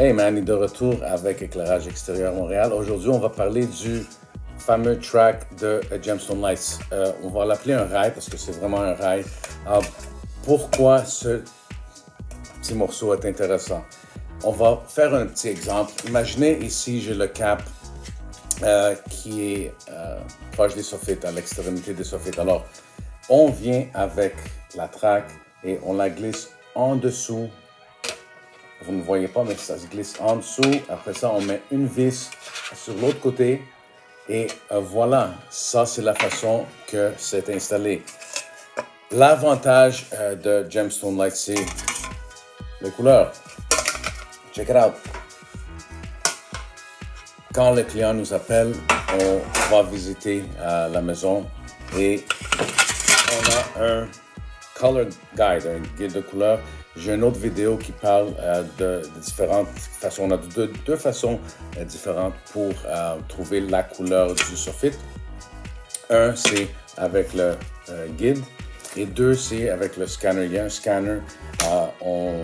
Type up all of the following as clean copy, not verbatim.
Hey Manny, de retour avec Éclairage Extérieur Montréal. Aujourd'hui, on va parler du fameux track de Gemstone Lights. On va l'appeler un rail parce que c'est vraiment un rail. Pourquoi ce petit morceau est intéressant? On va faire un petit exemple. Imaginez ici, j'ai le cap qui est proche des soffites, à l'extrémité des soffites. Alors, on vient avec la track et on la glisse en dessous. Vous ne voyez pas, mais ça se glisse en dessous. Après ça, on met une vis sur l'autre côté. Et voilà, ça c'est la façon que c'est installé. L'avantage de Gemstone Lights, c'est les couleurs. Check it out. Quand le client nous appelle, on va visiter la maison et on a un color guide, un guide de couleurs. J'ai une autre vidéo qui parle de différentes façons. On a deux façons différentes pour trouver la couleur du soffit. Un, c'est avec le guide et deux, c'est avec le scanner. Il y a un scanner, on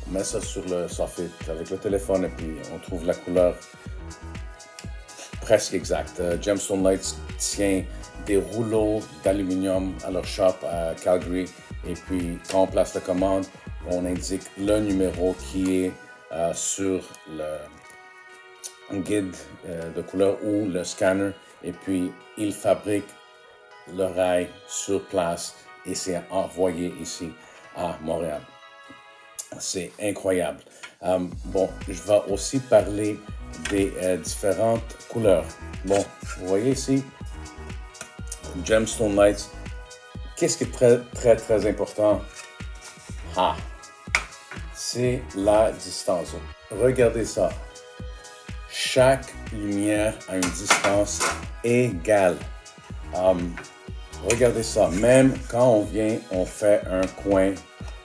met ça sur le soffit avec le téléphone et puis on trouve la couleur presque exacte. Gemstone Lights tient des rouleaux d'aluminium à leur shop à Calgary et puis quand on place la commande, on indique le numéro qui est sur le guide de couleur ou le scanner et puis il fabrique le rail sur place et c'est envoyé ici à Montréal. C'est incroyable. Bon, je vais aussi parler des différentes couleurs. Bon, vous voyez ici, Gemstone Lights. Qu'est-ce qui est très important? C'est la distance. Regardez ça. Chaque lumière a une distance égale. Regardez ça. Même quand on vient, on fait un coin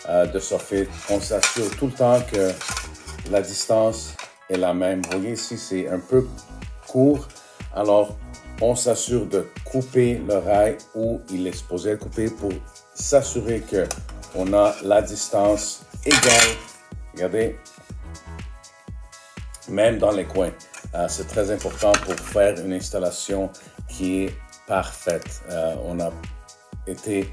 de soffit, on s'assure tout le temps que la distance est la même. Vous voyez ici, c'est un peu court. Alors, on s'assure de couper le rail où il est supposé être coupé pour s'assurer qu'on a la distance égale. Regardez, même dans les coins, c'est très important pour faire une installation qui est parfaite. On a été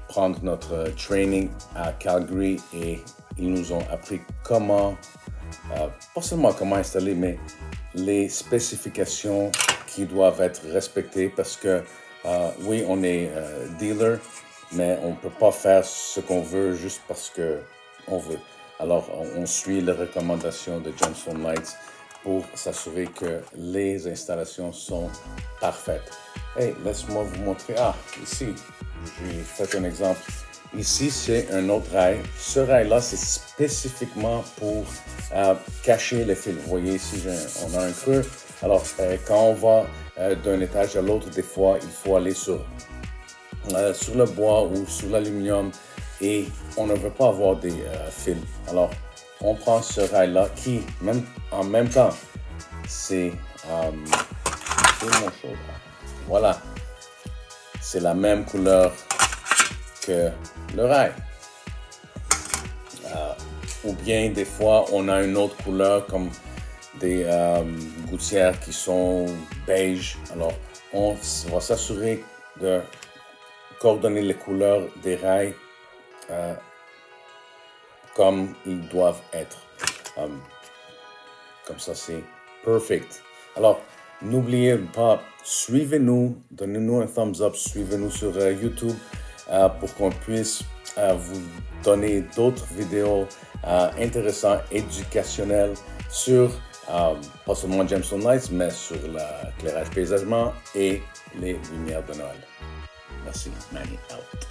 prendre notre training à Calgary et ils nous ont appris comment, pas seulement comment installer, mais les spécifications qui doivent être respectées parce que oui, on est dealer, mais on ne peut pas faire ce qu'on veut juste parce qu'on veut. Alors, on suit les recommandations de Gemstone Lights pour s'assurer que les installations sont parfaites. Hey, laisse-moi vous montrer. Ici, j'ai fait un exemple. Ici, c'est un autre rail. Ce rail-là, c'est spécifiquement pour cacher les fils. Vous voyez ici, on a un creux. Alors, quand on va d'un étage à l'autre, des fois, il faut aller sur le bois ou sur l'aluminium et on ne veut pas avoir des fils. Alors, on prend ce rail-là qui, en même temps, c'est voilà, c'est la même couleur que le rail. Ou bien, des fois, on a une autre couleur comme des gouttières qui sont beige. Alors, on va s'assurer de coordonner les couleurs des rails comme ils doivent être. Comme ça, c'est perfect. Alors, n'oubliez pas, suivez-nous, donnez-nous un thumbs up, suivez-nous sur YouTube pour qu'on puisse vous donner d'autres vidéos intéressantes, éducationnelles sur pas seulement Gemstone Lights, mais sur l'éclairage paysagement et les lumières de Noël. Merci, Manny out.